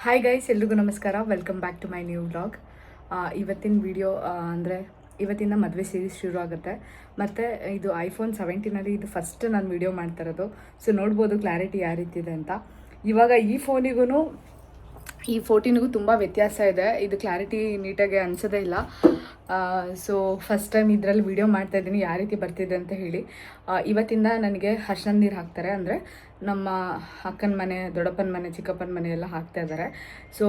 Hi guys, ಎಲ್ರಿಗೂ ನಮಸ್ಕಾರ. Welcome back to my new vlog. ಇವತ್ತಿನ ವಿಡಿಯೋ ಅಂದರೆ ಇವತ್ತಿನ ಮದುವೆ ಸೀರೀಸ್ ಶುರು ಆಗುತ್ತೆ. ಮತ್ತು ಇದು ಐಫೋನ್ 17 ಇದು ಫಸ್ಟ್ ನಾನು ವಿಡಿಯೋ ಮಾಡ್ತಾ ಇರೋದು. ಸೊ ನೋಡ್ಬೋದು ಕ್ಲಾರಿಟಿ ಯಾವ ರೀತಿ ಇದೆ ಅಂತ. ಇವಾಗ ಈ ಫೋನಿಗೂ ಈ 14ಗೂ ತುಂಬ ವ್ಯತ್ಯಾಸ ಇದೆ. ಇದು ಕ್ಲಾರಿಟಿ ನೀಟಾಗಿ ಅನಿಸೋದೇ ಇಲ್ಲ. ಸೊ ಫಸ್ಟ್ ಟೈಮ್ ಇದರಲ್ಲಿ ವಿಡಿಯೋ ಮಾಡ್ತಾಯಿದ್ದೀನಿ, ಯಾವ ರೀತಿ ಬರ್ತಿದೆ ಅಂತ ಹೇಳಿ. ಇವತ್ತಿಂದ ನನಗೆ ಅರ್ಶಿನ ನೀರು ಹಾಕ್ತಾರೆ. ಅಂದರೆ ನಮ್ಮ ಅಕ್ಕನ ಮನೆ, ದೊಡ್ಡಪ್ಪನ ಮನೆ, ಚಿಕ್ಕಪ್ಪನ ಮನೆ ಎಲ್ಲ ಹಾಕ್ತಾ ಇದ್ದಾರೆ. ಸೊ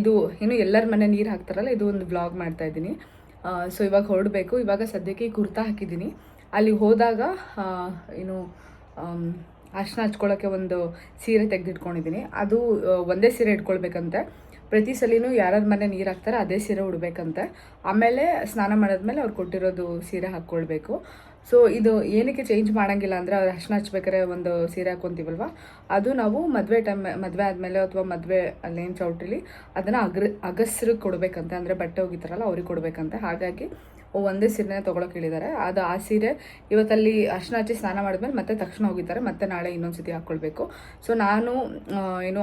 ಇದು ಏನು ಎಲ್ಲರ ಮನೆ ನೀರು ಹಾಕ್ತಾರಲ್ಲ, ಇದು ಒಂದು ವ್ಲಾಗ್ ಮಾಡ್ತಾಯಿದ್ದೀನಿ. ಸೊ ಇವಾಗ ಹೊರಡಬೇಕು. ಇವಾಗ ಸದ್ಯಕ್ಕೆ ಕುರ್ತಾ ಹಾಕಿದ್ದೀನಿ. ಅಲ್ಲಿ ಹೋದಾಗ ಏನು ಅರ್ಶಿನ ಹಚ್ಕೊಳ್ಳೋಕ್ಕೆ ಒಂದು ಸೀರೆ ತೆಗೆದಿಟ್ಕೊಂಡಿದ್ದೀನಿ. ಅದು ಒಂದೇ ಸೀರೆ ಇಟ್ಕೊಳ್ಬೇಕಂತೆ. ಪ್ರತಿ ಸಲಿನೂ ಯಾರ್ಯಾರ ಮನೆ ನೀರು ಹಾಕ್ತಾರೆ ಅದೇ ಸೀರೆ ಉಡಬೇಕಂತೆ. ಆಮೇಲೆ ಸ್ನಾನ ಮಾಡಿದ್ಮೇಲೆ ಅವ್ರು ಕೊಟ್ಟಿರೋದು ಸೀರೆ ಹಾಕ್ಕೊಳ್ಬೇಕು. ಸೊ ಇದು ಏನಕ್ಕೆ ಚೇಂಜ್ ಮಾಡೋಂಗಿಲ್ಲ ಅಂದರೆ, ಅವ್ರು ಅರ್ಶಿನ ಹಚ್ಬೇಕಾದ್ರೆ ಒಂದು ಸೀರೆ ಹಾಕ್ಕೊತೀವಲ್ವ, ಅದು ನಾವು ಮದುವೆ ಆದಮೇಲೆ ಅಥವಾ ಮದುವೆ ಅಲ್ಲೇನು ಚೌಟ್ರಿಲಿ ಅದನ್ನು ಅಗಸ್ರಿಗೆ ಕೊಡಬೇಕಂತೆ. ಅಂದರೆ ಬಟ್ಟೆ ಹೋಗಿತಾರಲ್ಲ ಅವ್ರಿಗೆ ಕೊಡಬೇಕಂತೆ. ಹಾಗಾಗಿ ಒಂದೇ ಸೀರೆನೇ ತೊಗೊಳಕ್ಕೆ ಹೇಳಿದ್ದಾರೆ. ಅದು ಆ ಸೀರೆ ಇವತ್ತಲ್ಲಿ ಅರ್ಶಿನ ಹಚ್ಚಿ ಸ್ನಾನ ಮಾಡಿದ್ಮೇಲೆ ಮತ್ತೆ ತಕ್ಷಣ ಹೋಗಿದ್ದಾರೆ. ಮತ್ತೆ ನಾಳೆ ಇನ್ನೊಂದು ಸತಿ ಹಾಕ್ಕೊಳ್ಬೇಕು. ಸೊ ನಾನು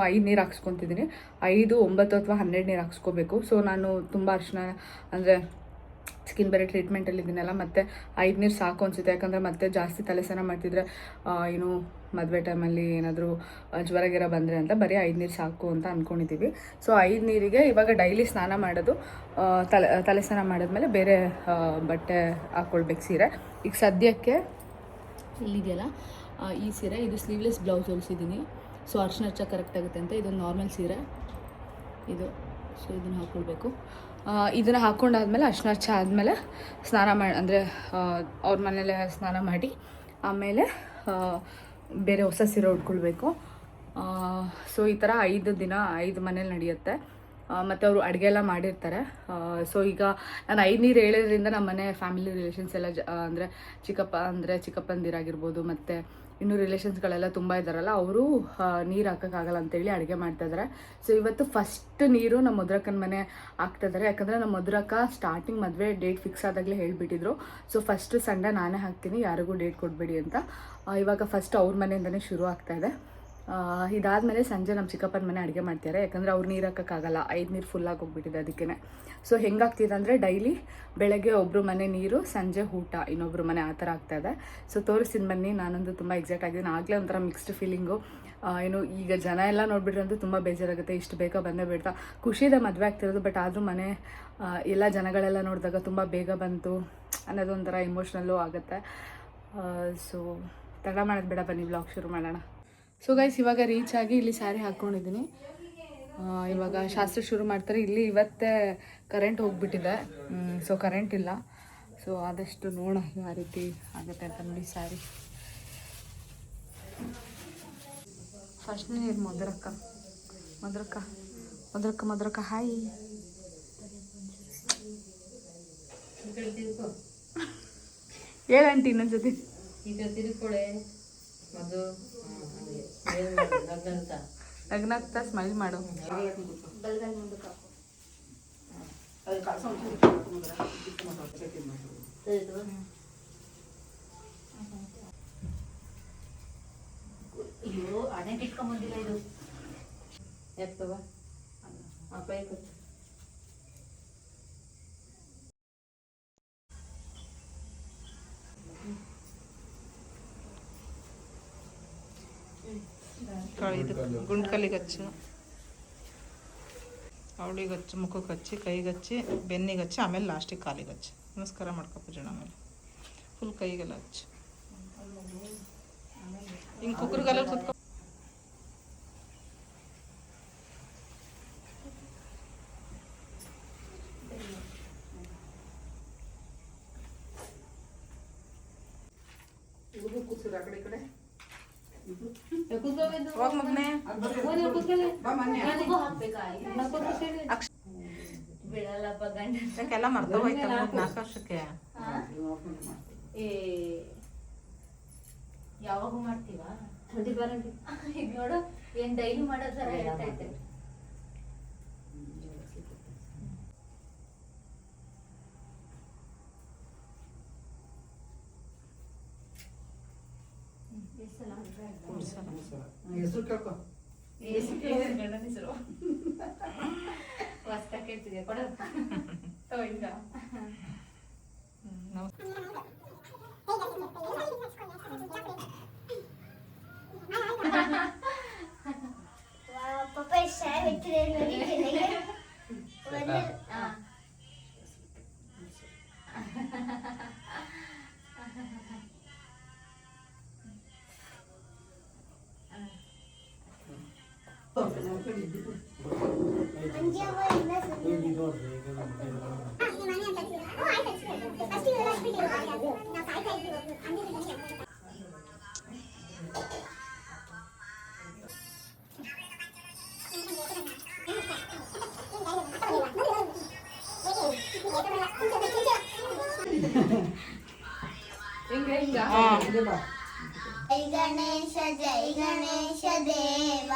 5 ನೀರು ಹಾಕ್ಸ್ಕೊತಿದ್ದೀನಿ. 5, 9 ಅಥವಾ 12 ನೀರು ಹಾಕ್ಸ್ಕೋಬೇಕು. ಸೊ ನಾನು ತುಂಬ ಅರ್ಶಿನ ಅಂದರೆ ಸ್ಕಿನ್ ಬೇರೆ ಟ್ರೀಟ್ಮೆಂಟಲ್ಲಿ ಇದ್ದೀನಲ್ಲ, ಮತ್ತು 5 ನೀರು ಸಾಕು ಅನಿಸುತ್ತೆ. ಯಾಕಂದರೆ ಮತ್ತೆ ಜಾಸ್ತಿ ತಲೆ ಸ್ನಾನ ಮಾಡ್ತಿದ್ರೆ ಮದುವೆ ಟೈಮಲ್ಲಿ ಏನಾದರೂ ಜ್ವರ ಗಿರ ಬಂದರೆ ಅಂತ ಬರೀ 5 ನೀರು ಸಾಕು ಅಂತ ಅಂದ್ಕೊಂಡಿದ್ದೀವಿ. ಸೊ 5 ನೀರಿಗೆ ಇವಾಗ ಡೈಲಿ ಸ್ನಾನ ಮಾಡೋದು, ತಲೆ ಸ್ನಾನ ಮಾಡಿದ್ಮೇಲೆ ಬೇರೆ ಬಟ್ಟೆ ಹಾಕ್ಕೊಳ್ಬೇಕು ಸೀರೆ. ಈಗ ಸದ್ಯಕ್ಕೆ ಇಲ್ಲಿದೆಯಲ್ಲ ಈ ಸೀರೆ, ಇದು ಸ್ಲೀವ್ಲೆಸ್ ಬ್ಲೌಸ್ ಹೊಲಿಸಿದ್ದೀನಿ. ಸೊ ಅರ್ಶಿನ ಹಚ್ಚ ಕರೆಕ್ಟ್ ಆಗುತ್ತೆ ಅಂತ. ಇದೊಂದು ನಾರ್ಮಲ್ ಸೀರೆ ಇದು. ಸೊ ಇದನ್ನು ಹಾಕ್ಕೊಳ್ಬೇಕು. ಇದನ್ನು ಹಾಕ್ಕೊಂಡಾದ್ಮೇಲೆ ಅರ್ಶಿನ ಹಚ್ಚ ಆದಮೇಲೆ ಸ್ನಾನ ಅಂದರೆ ಅವ್ರ ಮನೇಲೆ ಸ್ನಾನ ಮಾಡಿ ಆಮೇಲೆ ಬೇರೆ ಹೊಸ ಸೀರೆ ಉಟ್ಕೊಳ್ಬೇಕು. ಸೊ ಈ ಥರ 5 ದಿನ 5 ಮನೇಲಿ ನಡೆಯುತ್ತೆ. ಮತ್ತು ಅವರು ಅಡುಗೆ ಎಲ್ಲ ಮಾಡಿರ್ತಾರೆ. ಸೊ ಈಗ ನಾನು 5 ನೀರು ಹೇಳೋದ್ರಿಂದ ನಮ್ಮ ಮನೆ ಫ್ಯಾಮಿಲಿ ರಿಲೇಷನ್ಸ್ ಎಲ್ಲ ಅಂದರೆ ಚಿಕ್ಕಪ್ಪಂದಿರಾಗಿರ್ಬೋದು ಮತ್ತು ಇನ್ನೂ ರಿಲೇಷನ್ಸ್ಗಳೆಲ್ಲ ತುಂಬ ಇದ್ದಾರಲ್ಲ, ಅವರು ನೀರು ಹಾಕೋಕ್ಕಾಗಲ್ಲ ಅಂತೇಳಿ ಅಡುಗೆ ಮಾಡ್ತಾಯಿದ್ದಾರೆ. ಸೊ ಇವತ್ತು ಫಸ್ಟ್ ನೀರು ನಮ್ಮ ಮಧುರಕ್ಕನ ಮನೆ ಹಾಕ್ತಾಯಿದ್ದಾರೆ. ಯಾಕಂದರೆ ನಮ್ಮ ಮಧುರಕ್ಕ ಸ್ಟಾರ್ಟಿಂಗ್ ಮದುವೆ ಡೇಟ್ ಫಿಕ್ಸ್ ಆದಾಗಲೇ ಹೇಳಿಬಿಟ್ಟಿದ್ರು. ಸೊ ಫಸ್ಟ್ ಸಂಡೇ ನಾನೇ ಹಾಕ್ತೀನಿ, ಯಾರಿಗೂ ಡೇಟ್ ಕೊಡಬೇಡಿ ಅಂತ. ಇವಾಗ ಫಸ್ಟ್ ಅವ್ರ ಮನೆಯಿಂದನೇ ಶುರು ಆಗ್ತಾಯಿದೆ. ಇದಾದಮೇಲೆ ಸಂಜೆ ನಮ್ಮ ಚಿಕ್ಕಪ್ಪನ ಮನೆ ಅಡುಗೆ ಮಾಡ್ತಾರೆ. ಯಾಕಂದರೆ ಅವ್ರು ನೀರು ಹಾಕೋಕ್ಕಾಗಲ್ಲ, 5 ನೀರು ಫುಲ್ಲಾಗಿ ಹೋಗ್ಬಿಟ್ಟಿದೆ ಅದಕ್ಕೇ. ಸೊ ಹೆಂಗಾಗ್ತಿದೆ ಅಂದರೆ ಡೈಲಿ ಬೆಳಗ್ಗೆ ಒಬ್ಬರು ಮನೆ ನೀರು, ಸಂಜೆ ಊಟ ಇನ್ನೊಬ್ರು ಮನೆ, ಆ ಥರ ಆಗ್ತಾಯಿದೆ. ಸೊ ತೋರಿಸ್ತೀನಿ ಬನ್ನಿ. ನಾನಂತೂ ತುಂಬ ಎಕ್ಸೈಟ್ ಆಗಿದ್ದೀನಿ. ಆಗಲೇ ಒಂಥರ ಮಿಕ್ಸ್ಡ್ ಫೀಲಿಂಗು. ಈಗ ಜನ ಎಲ್ಲ ನೋಡಿಬಿಟ್ರಂತೂ ತುಂಬ ಬೇಜಾರಾಗುತ್ತೆ. ಇಷ್ಟು ಬೇಗ ಬಂದೇ ಬಿಡ್ತಾ ಖುಷಿದೆ ಮದುವೆ ಆಗ್ತಿರೋದು. ಬಟ್ ಆದರೂ ಮನೆ ಎಲ್ಲ ಜನಗಳೆಲ್ಲ ನೋಡಿದಾಗ ತುಂಬ ಬೇಗ ಬಂತು ಅನ್ನೋದೊಂಥರ ಇಮೋಷ್ನಲ್ಲು ಆಗುತ್ತೆ. ಸೊ ತಡ ಮಾಡೋದು ಬೇಡ, ಬನ್ನಿ ವ್ಲಾಗ್ ಶುರು ಮಾಡೋಣ. ಸೊ ಗೈಸ್, ಇವಾಗ ರೀಚ್ ಆಗಿ ಇಲ್ಲಿ ಸ್ಯಾರಿ ಹಾಕ್ಕೊಂಡಿದ್ದೀನಿ. ಇವಾಗ ಶಾಸ್ತ್ರ ಶುರು ಮಾಡ್ತಾರೆ. ಇಲ್ಲಿ ಇವತ್ತೇ ಕರೆಂಟ್ ಹೋಗ್ಬಿಟ್ಟಿದೆ. ಸೊ ಕರೆಂಟ್ ಇಲ್ಲ. ಸೊ ಆದಷ್ಟು ನೋಡೋಣ ಯಾವ ರೀತಿ ಆಗುತ್ತೆ ಅಂತ ನೋಡಿ. ಸ್ಯಾರಿ ಫಸ್ಟ್ ನೀರು ಮಧುರಕ್ಕ ಹಾಯ್. ಹೇಳಂಟಿ ಇನ್ನೊಂದ್ಸತಿ. ನಗ್ನಗ್ತಾ ಸ್ಮೈಲ್ ಮಾಡು. ಅಯ್ಯೋ ಅಣೆ ಇಟ್ಕೊಂಬಂದಿಲ್ಲ ಇದು ಎತ್ತವ ಅಪ್ಪ ಇದು ಗುಂಡ್ಕಲ್ಲಿಗಚ್ಚು, ಅವಳಿಗಚ್ಚು, ಮುಖಕ್ಕೆ ಹಚ್ಚಿ, ಕೈಗಚ್ಚಿ, ಬೆನ್ನಿಗೆ ಹಚ್ಚಿ, ಆಮೇಲೆ ಲಾಸ್ಟಿಗೆ ಕಾಲಿಗೆ ಹಚ್ಚಿ ನಮಸ್ಕಾರ ಮಾಡ್ಕೊ ಪೂಜಣ. ಆಮೇಲೆ ಫುಲ್ ಕೈಗೆಲ್ಲ ಹಚ್ಚಿ ಹಿಂಗೆ ಕುಕ್ಕರ್ಗೆಲ್ಲ ಕುತ್ಕೊ. ಕೂರ್ಸೋದು ಆ ಕಡೆ ಈ ಕಡೆ. ಹೋಗ್ ಮಗ್ನೆ. ಯಾಕೆಲ್ಲ ಮರ್ತೋಯ್ತ 4 ವರ್ಷಕ್ಕೆ. ಯಾವಾಗ ಮಾಡ್ತೀವ ಈಗ ನೋಡು, ಏನ್ ಡೈಲಿ ಮಾಡೋ ತರ ಹೇಳ್ತೈತೆ. ಹೆಸರು ಕೇಳ್ಕೊ. ಗಂಡನ ಹೆಸರು ಕೊಡು. जय गणेश देव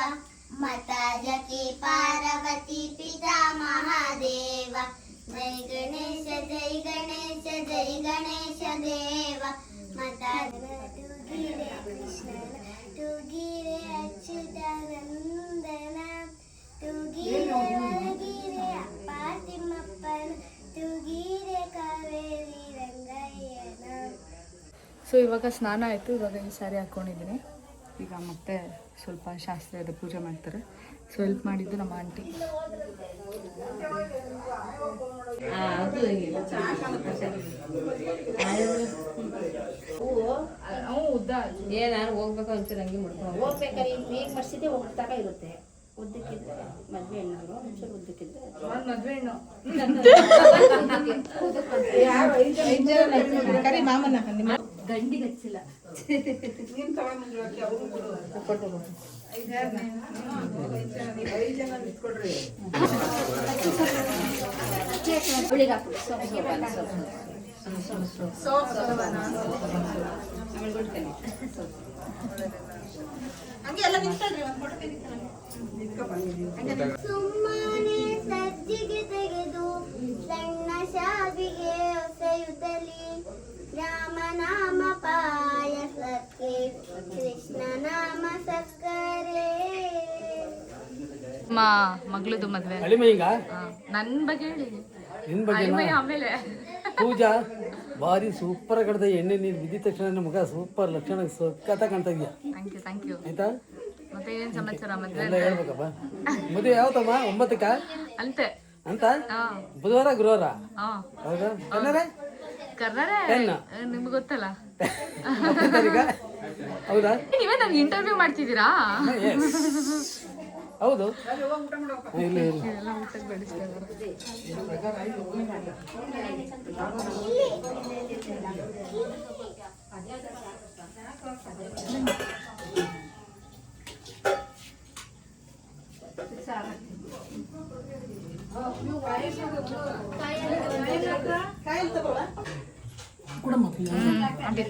माता जकी पार्वती पिता महादेव जय गणेश जय गणेश देव माता तू गिरे कृष्ण तू गिरे अच्युतानंदन तू गिरे गिरे पातिमಪ್ಪನ तू गिरे कावेरी ರಂಗಯ್ಯನ. ಸೊ ಇವಾಗ ಸ್ನಾನ ಆಯಿತು, ಇವಾಗ ಈ ಸ್ಯಾರಿ ಹಾಕ್ಕೊಂಡಿದ್ದೀನಿ. ಈಗ ಮತ್ತೆ ಸ್ವಲ್ಪ ಶಾಸ್ತ್ರದ ಪೂಜೆ ಮಾಡ್ತಾರೆ. ಸೊ ಹೆಲ್ಪ್ ಮಾಡಿದ್ದು ನಮ್ಮ ಆಂಟಿ. ಉದ್ದ ಏನಾರು ಹೋಗ್ಬೇಕು ಅನ್ಸಿದ್ರೆ ಹಂಗೆ ಮಾಡ್ಕೊಂಡು ಹೋಗ್ಬೇಕಾದ್ರೆ ಈಗ ಮರ್ಸಿದ್ದೆ ಹೋಗ್ತಾಗ ಇರುತ್ತೆ. ಉದ್ದಕ್ಕಿದ್ರೆ ಮದ್ವೆ ಹೆಣ್ಣು ಒಂಚೂರು ಉದ್ದಕ್ಕಿದ್ರೆ ಮದ್ವೆ ಹೆಣ್ಣು ಕರಿ ಮಾಮನ ಗಂಡಿಗೆ ಹಚ್ಚಿಲ್ಲ. ಹುಳಿಗೆ ಹಾಕ್ಬಿಡಿ ಸುಮ್ಮನೆ ಸಜ್ಜಿಗೆ ತೆಗೆದು ಸಣ್ಣ ಶಾವಿಗೆ ಹೊಸೆಯುತ್ತಲಿ ರಾಮನಾಮ ಪಾಯಸಕ್ಕೆ ಕೃಷ್ಣ ನಾಮ ಸಕ್ಕರೆ. ಮಗಳದು ಮದ್ವೆ ಅಳಿಮೈಗ ನನ್ನ ಬಗ್ಗೆ ಹೇಳಿ. ನಿನ್ ಬಗ್ಗೆ ಆಮೇಲೆ ಪೂಜಾ ಭಾರಿ ಸೂಪರ್ ಕಡ್ದ ಎಣ್ಣೆ ನೀರು ಬಿದ್ದಿದ ತಕ್ಷಣ ನನ್ನ ಮುಖ ಸೂಪರ್ ಲಕ್ಷಣ ಸಕ್ಕತ್ತ ಕಾಣ್ತಾ ಇದೆಯಾ. ಥ್ಯಾಂಕ್ ಯು ಆಯ್ತಾ ಮತ್ತೆ ಏನ್ ಸಮಾಚಾರ? ಮದ್ವೆ ಎಲ್ಲ ಹೇಳ್ಬೇಕಪ್ಪ. ಮದುವೆ ಯಾವತ್ತಮ್ಮ? 9ಕ್ಕ ಅಂತೆ ಅಂತ ಬುಧವಾರ ಗುರುವಾರ ಹೌದಾ? ಕರ್ನಾರೆ ನಿಮ್ಗೆ ಗೊತ್ತಲ್ಲ. ತಾರೀಕ ಹೌದಾ? ನೀವೇ ನನ್ಗೆ ಇಂಟರ್ವ್ಯೂ ಮಾಡ್ತಿದ್ದೀರಾ? ಹೌದು ಇಲ್ಲ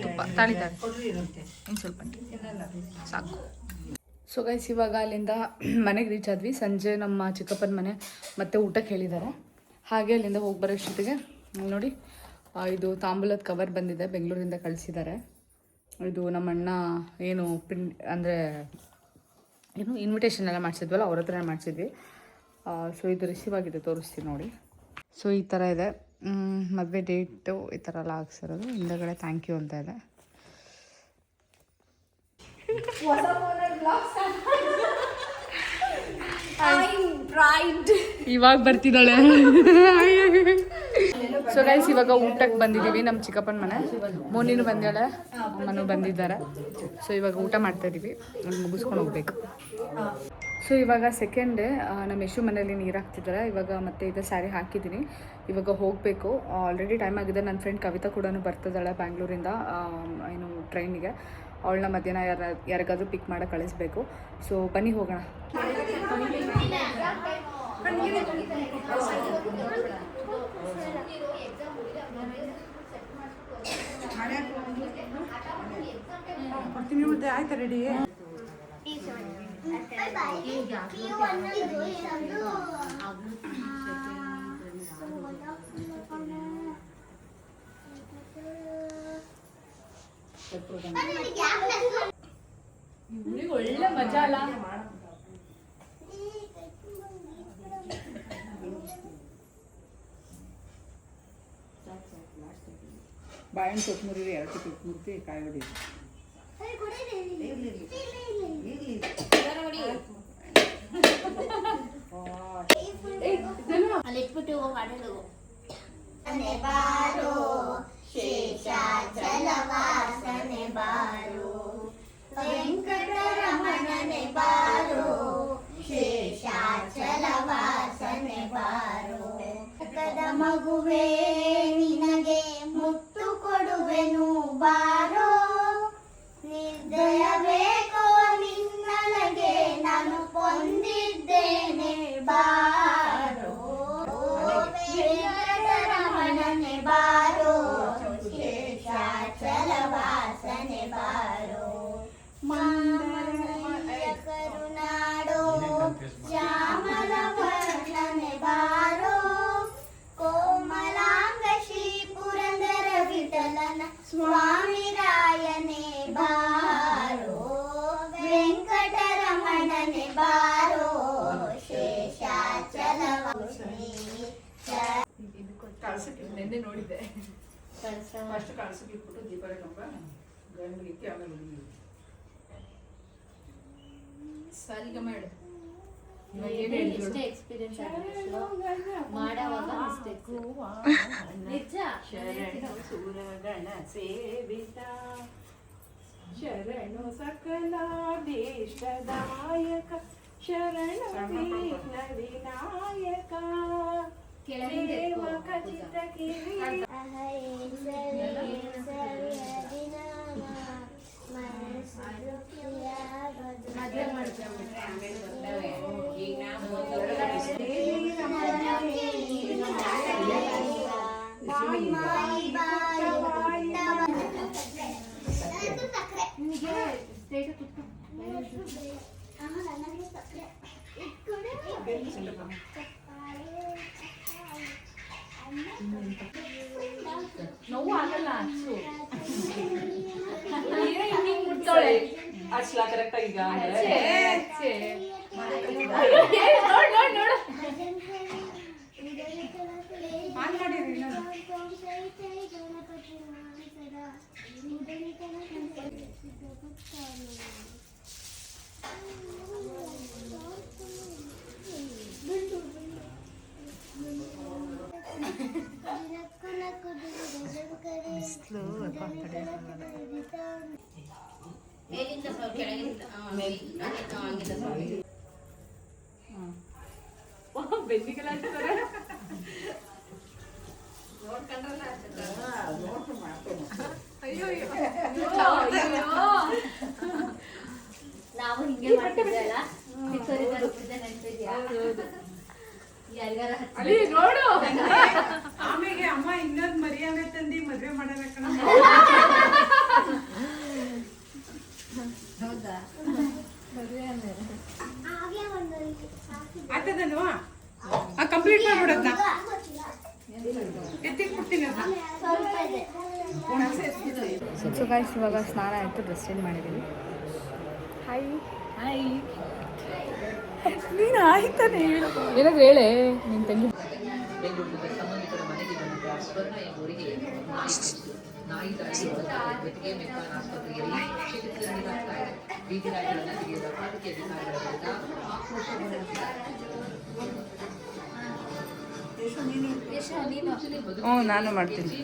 ತುಪ್ಪ ತಾಳಿದ್ದಾರೆ ಇನ್ನು ಸ್ವಲ್ಪ ಸಾಕು. ಸೊ ಗೈಸ್ ಇವಾಗ ಅಲ್ಲಿಂದ ಮನೆಗೆ ರೀಚ್ ಆದ್ವಿ. ಸಂಜೆ ನಮ್ಮ ಚಿಕ್ಕಪ್ಪನ ಮನೆ ಮತ್ತೆ ಊಟಕ್ಕೆ ಹೇಳಿದ್ದಾರೆ. ಹಾಗೆ ಅಲ್ಲಿಂದ ಹೋಗಿ ಬರೋಷ್ಟೊತ್ತಿಗೆ ನೋಡಿ ಇದು ತಾಂಬೂಲದ ಕವರ್ ಬಂದಿದೆ, ಬೆಂಗಳೂರಿಂದ ಕಳಿಸಿದ್ದಾರೆ. ಇದು ನಮ್ಮ ಅಣ್ಣ ಏನು ಅಂದರೆ ಏನು ಇನ್ವಿಟೇಷನ್ ಎಲ್ಲ ಮಾಡಿಸಿದ್ವಲ್ಲ ಅವ್ರ ಹತ್ರನೇ ಮಾಡಿಸಿದ್ವಿ. ಸೊ ಇದು ರಿಸೀವ್ ಆಗಿದೆ, ತೋರಿಸ್ತೀನಿ ನೋಡಿ. ಸೊ ಈ ಥರ ಇದೆ ಮದುವೆ ಡೇಟು ಈ ಥರ ಎಲ್ಲ ಹಾಕ್ಸಿರೋದು. ಹಿಂದಗಡೆ ಥ್ಯಾಂಕ್ ಯು ಅಂತ ಇದೆ. ಇವಾಗ ಬರ್ತಿದ್ದಾಳೆ. ಸೊ ಗೈಸ್ ಇವಾಗ ಊಟಕ್ಕೆ ಬಂದಿದ್ದೀವಿ ನಮ್ಮ ಚಿಕ್ಕಪ್ಪನ ಮನೆ. ಮೋನಿನೂ ಬಂದಾಳೆ, ಅಮ್ಮನೂ ಬಂದಿದ್ದಾರೆ. ಸೊ ಇವಾಗ ಊಟ ಮಾಡ್ತಾ ಇದ್ದೀವಿ, ಮುಗಿಸ್ಕೊಂಡು ಹೋಗ್ಬೇಕು. ಸೊ ಇವಾಗ ಸೆಕೆಂಡ್ ಡೇ ನಮ್ಮ ಯಶು ಮನೇಲಿ ನೀರು ಹಾಕ್ತಿದ್ದಾರೆ. ಇವಾಗ ಮತ್ತೆ ಇದು ಸ್ಯಾರಿ ಹಾಕಿದ್ದೀನಿ, ಇವಾಗ ಹೋಗಬೇಕು. ಆಲ್ರೆಡಿ ಟೈಮ್ ಆಗಿದೆ. ನನ್ನ ಫ್ರೆಂಡ್ ಕವಿತಾ ಕೂಡ ಬರ್ತಿದ್ದಾಳೆ ಬ್ಯಾಂಗ್ಳೂರಿಂದ ಏನು ಟ್ರೈನಿಗೆ. ಅವಳನ್ನ ಮಧ್ಯಾಹ್ನ ಯಾರಿಗಾದ್ರೂ ಪಿಕ್ ಮಾಡಕ್ಕೆ ಕಳಿಸ್ಬೇಕು. ಸೊ ಬನ್ನಿ ಹೋಗೋಣ. ಆಯ್ತಾ ರೆಡಿ? ಒಳ್ಳೆ ಮಜಾ ಅಲ್ಲ? ಬಾಳೆಹಣ್ಣು ಕೊತ್ತಂಬರಿ 2 ಕೊತ್ತಂಬರಿ ಕಾಯಿ ಹೊಡಿ ಅಲ್ಲಿ ಇಟ್ಬಿಟ್ಟು ಮಾಡೋದು ಬಾರೋ ಶೇಷಾಚಲ ವಾಸನೆ ಬಾರೋ ವೆಂಕಟರಮಣನೆ ಬಾರೋ ಶೇಷಾಚಲ ವಾಸನೆ ಬಾರೋ ಕದ ಮಗುವೆ ನಿನಗೆ ಮುತ್ತು ಕೊಡುವೆನು ಬಾರೋ ನಿರ್ದಯ ಬೇಕೋ ನಿನ್ನೊಳಗೆ ನಾನು ಹೊಂದಿದ್ದೇನೆ ಬಾರೋ ವೆಂಕಟರಮಣನೆ ಬಾರೋ ಶೇಷಾಚಲ ವಾಸನೆ ಬಾರೋ ಮಾಮನಯ್ಯ ಕರುನಾಡೋ ಶ್ಯಾಮಲ ವರ್ಣನೆ ಬಾರೋ ಕೋಮಲಾಂಗ ಶ್ರೀ ಪುರಂದರ ವಿಠಲನ ಸ್ವಾಮಿ ರಾಯನೇ ಬಾರೋ ವೆಂಕಟರಮಣನೆ ಬಾರೋ ಶೇಷಾಚಲ ಕಳ್ಸಕ್ಕೆ ನೆನ್ನೆ ನೋಡಿದ್ದೆ. ಫಸ್ಟ್ ಕಳ್ಸಕ್ಕೆ ಇಟ್ಬಿಟ್ಟು ದೀಪಾವಳಿ ಕಂಬ ಗಂಡಿಗೆ ಇಕ್ಕಿ ಆಮೇಲೆ ಹುಡುಗಿ ಸಾರಿಗಮ್ಮ ಹೇಳು. ಎಷ್ಟೇ ಎಕ್ಸ್ಪೀರಿಯನ್ಸ್ ಮಾಡೋವಾಗ ಮಿಸ್ಟೇಕ್ಸ್ ನಿಜ. ಶರಣು ಸುರಗಣ ಸೇವಿತ ಶರಣು ಸಕಲಾಭೀಷ್ಟದಾಯಕ ಶರಣು ವಿಘ್ನ ವಿನಾಯಕ ದೇವ ಖಚಿತ ಕಿರೀಟ ನೋವು ಆಗಲ್ಲ ಅಷ್ಟು ಮುಟ್ತಾಳೆ ಅಷ್ಟಲ ಕರೆಕ್ಟ್ ಈಗ ಮೇಲಿಂದ ಸ್ವಲ್ಪ ಕೆಳಗಿಂದ ಹಂಗಿಂದ ಬೆನ್ನಿಗೆಲ್ಲ ಹಚ್ತಾರೆ. ಅಯ್ಯೋ ನಾವು ಹಿಂಗೆ ಮಾಡ್ತಿದ್ದೆ ಅಲ್ಲ ಚಿಕ್ಕವರಿದ್ದಾಗ ಪೂಜೆ ನೆನ್ಪಿದ್ಯಾ? ಯಾರಿಗಾರ ಅಲ್ಲಿ ನೋಡು. ಆಮೇಲೆ ಅಮ್ಮ ಇನ್ನೊಂದು ಮರ್ಯಾದೆ ತಂದಿ ಮದ್ವೆ ಮಾಡೋಣ ಕಣ. ಹೌದಾ? ಆಗ್ತದಲ್ವ ಕಂಪ್ಲೀಟ್ ಮಾಡ್ಬಿಡೋದ್ನ ಎತ್ತಿಗೆ ಕೊಡ್ತೀನಿ ಅದನ್ನ. ಸೊ ಗೈಸ್ ಇವಾಗ ಸ್ನಾನ ಆಯಿತು, ಡ್ರೆಸ್ ಚೇಂಜ್ ಮಾಡಿದ್ದೀನಿ. ಹಾಯ್ ಹಾಯ್ ನೀನು ಆಯ್ತಾನೆ ಹೇಳು, ಏನಾದ್ರು ಹೇಳೆ ನಿನ್ನ ತಂಗಿ. ಬೆಂಗಳೂರಿನ ಸಂಬಂಧಿಕರ ಮನೆಗೆ ಬಂದ ಸ್ವರ್ಣ ಎಂಬುವರಿಗೆ ನಾಯಿ ದಾಳಿ ಜೊತೆಗೆ ಮೆಕ್ಕಾನ್ ಆಸ್ಪತ್ರೆಯಲ್ಲಿ ಚಿಕಿತ್ಸೆ ನೀಡಲಾಗ್ತಾ ಇದೆ. ಬೀದಿ ನಾಯಿಗಳನ್ನು ಹಿಡಿಯದ ಪಾಲಿಕೆ ಅಧಿಕಾರಿಗಳ ವಿರುದ್ಧ ಆಕ್ರೋಶ ಹೊರಡಿಸಿದ್ದಾರೆ. ನಾನು ಮಾಡ್ತೀನಿ.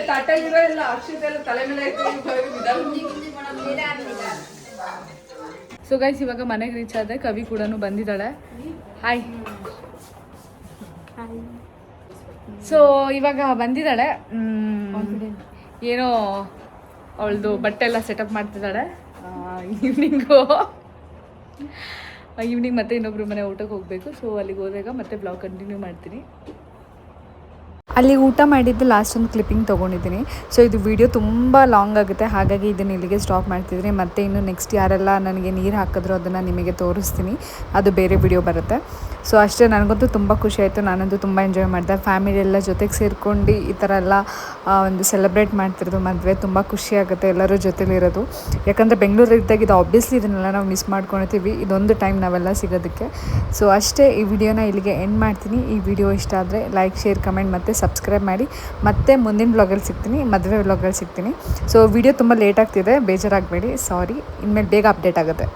ತಾಟಲ್ಲಿರೋ ಎಲ್ಲ ಅಕ್ಷತೆ ಎಲ್ಲ ತಲೆ ಮೇಲೆ ಸೊ ಗೈಸ್ ಇವಾಗ ಮನೆಗೆ ರೀಚ್ ಆದೆ. ಕವಿ ಕೂಡ ಬಂದಿದ್ದಾಳೆ. ಹಾಯ್. ಸೊ ಇವಾಗ ಬಂದಿದ್ದಾಳೆ. ಏನೋ ಅವಳದು ಬಟ್ಟೆ ಎಲ್ಲ ಸೆಟಪ್ ಮಾಡ್ತಿದ್ದಾಳೆ. ಈವ್ನಿಂಗ್ ಮತ್ತೆ ಇನ್ನೊಬ್ರು ಮನೆ ಊಟಕ್ಕೆ ಹೋಗಬೇಕು. ಸೊ ಅಲ್ಲಿಗೆ ಹೋದಾಗ ಮತ್ತೆ ಬ್ಲಾಗ್ ಕಂಟಿನ್ಯೂ ಮಾಡ್ತೀನಿ. ಅಲ್ಲಿ ಊಟ ಮಾಡಿದ್ದು ಲಾಸ್ಟ್ ಒಂದು ಕ್ಲಿಪ್ಪಿಂಗ್ ತೊಗೊಂಡಿದ್ದೀನಿ. ಸೊ ಇದು ವಿಡಿಯೋ ತುಂಬ ಲಾಂಗ್ ಆಗುತ್ತೆ, ಹಾಗಾಗಿ ಇದನ್ನು ಇಲ್ಲಿಗೆ ಸ್ಟಾಪ್ ಮಾಡ್ತಿದ್ದೀನಿ. ಮತ್ತು ಇನ್ನು ನೆಕ್ಸ್ಟ್ ಯಾರೆಲ್ಲ ನನಗೆ ನೀರು ಹಾಕಿದ್ರು ಅದನ್ನು ನಿಮಗೆ ತೋರಿಸ್ತೀನಿ, ಅದು ಬೇರೆ ವಿಡಿಯೋ ಬರುತ್ತೆ. ಸೊ ಅಷ್ಟೇ, ನನಗಂತೂ ತುಂಬ ಖುಷಿ ಆಯಿತು. ನಾನಂತೂ ತುಂಬ ಎಂಜಾಯ್ ಮಾಡಿದೆ. ಫ್ಯಾಮಿಲಿ ಎಲ್ಲ ಜೊತೆಗೆ ಸೇರ್ಕೊಂಡು ಈ ಥರ ಎಲ್ಲ ಒಂದು ಸೆಲೆಬ್ರೇಟ್ ಮಾಡ್ತಿರೋದು ಮದುವೆ ತುಂಬ ಖುಷಿ ಆಗುತ್ತೆ ಎಲ್ಲರೂ ಜೊತೆಲಿರೋದು. ಯಾಕಂದರೆ ಬೆಂಗಳೂರಿದ್ದಾಗ ಇದು ಆಬ್ವಿಯಸ್ಲಿ ಇದನ್ನೆಲ್ಲ ನಾವು ಮಿಸ್ ಮಾಡ್ಕೊಳ್ತೀವಿ, ಇದೊಂದು ಟೈಮ್ ನಾವೆಲ್ಲ ಸಿಗೋದಕ್ಕೆ. ಸೊ ಅಷ್ಟೇ, ಈ ವಿಡಿಯೋನ ಇಲ್ಲಿಗೆ ಎಂಡ್ ಮಾಡ್ತೀನಿ. ಈ ವಿಡಿಯೋ ಇಷ್ಟ ಆದರೆ ಲೈಕ್, ಶೇರ್, ಕಮೆಂಟ್ ಮತ್ತು ಸಬ್ಸ್ಕ್ರೈಬ್ ಮಾಡಿ. ಮತ್ತೆ ಮುಂದಿನ ವ್ಲಾಗಲ್ಲಿ ಸಿಗ್ತೀನಿ, ಮದುವೆ ವ್ಲಾಗಲ್ಲಿ ಸಿಗ್ತೀನಿ. ಸೊ ವಿಡಿಯೋ ತುಂಬ ಲೇಟ್ ಆಗ್ತಿದೆ, ಬೇಜಾರಾಗಬೇಡಿ, ಸಾರಿ. ಇನ್ಮೇಲೆ ಬೇಗ ಅಪ್ಡೇಟ್ ಆಗುತ್ತೆ.